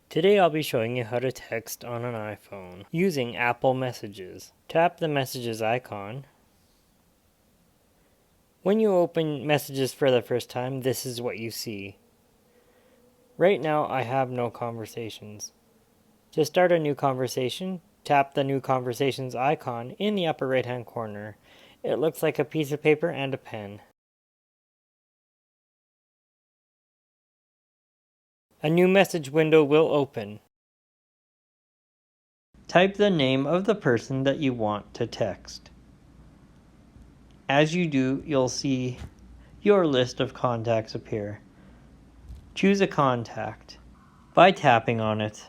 Today I'll be showing you how to text on an iPhone using Apple Messages. Tap the Messages icon. When you open Messages for the first time, this is what you see. Right now I have no conversations. To start a new conversation, tap the New Conversations icon in the upper right hand corner. It looks like a piece of paper and a pen. A new message window will open. Type the name of the person that you want to text. As you do, you'll see your list of contacts appear. Choose a contact by tapping on it.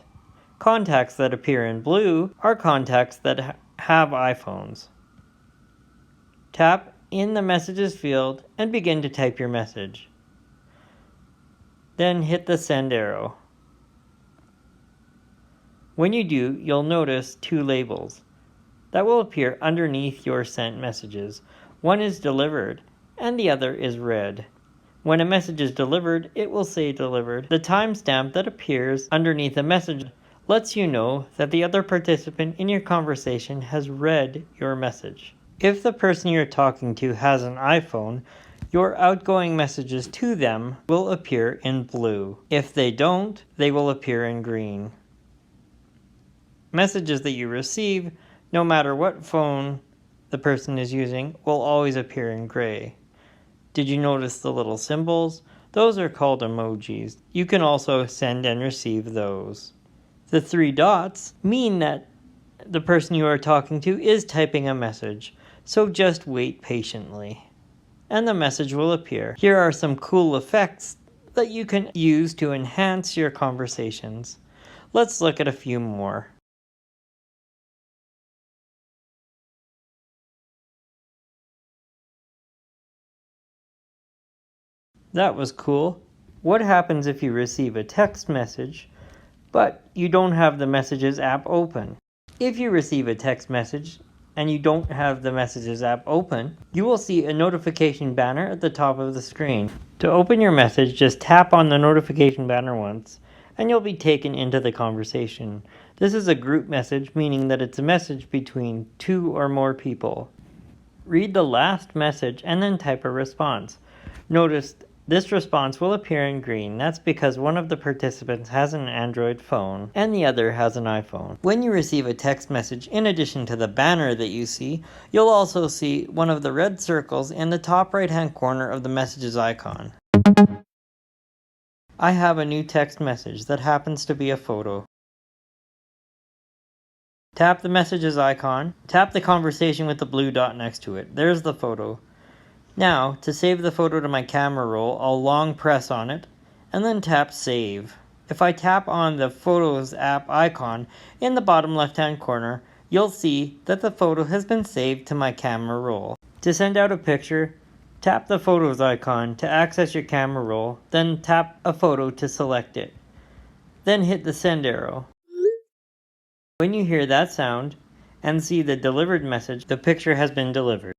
Contacts that appear in blue are contacts that have iPhones. Tap in the Messages field and begin to type your message. Then hit the send arrow. When you do, you'll notice two labels that will appear underneath your sent messages. One is delivered and the other is read. When a message is delivered, it will say delivered. The timestamp that appears underneath the message lets you know that the other participant in your conversation has read your message. If the person you're talking to has an iPhone, your outgoing messages to them will appear in blue. If they don't, they will appear in green. Messages that you receive, no matter what phone the person is using, will always appear in gray. Did you notice the little symbols? Those are called emojis. You can also send and receive those. The three dots mean that the person you are talking to is typing a message, so just wait patiently, and the message will appear. Here are some cool effects that you can use to enhance your conversations. Let's look at a few more. That was cool. What happens if you receive a text message, but you don't have the Messages app open? If you receive a text message and you don't have the Messages app open, you will see a notification banner at the top of the screen. To open your message, just tap on the notification banner once, and you'll be taken into the conversation. This is a group message, meaning that it's a message between two or more people. Read the last message and then type a response. Notice this response will appear in green. That's because one of the participants has an Android phone and the other has an iPhone. When you receive a text message, in addition to the banner that you see, you'll also see one of the red circles in the top right hand corner of the Messages icon. I have a new text message that happens to be a photo. Tap the Messages icon, tap the conversation with the blue dot next to it. There's the photo. Now, to save the photo to my camera roll, I'll long press on it, and then tap Save. If I tap on the Photos app icon in the bottom left-hand corner, you'll see that the photo has been saved to my camera roll. To send out a picture, tap the Photos icon to access your camera roll, then tap a photo to select it. Then hit the send arrow. When you hear that sound and see the delivered message, the picture has been delivered.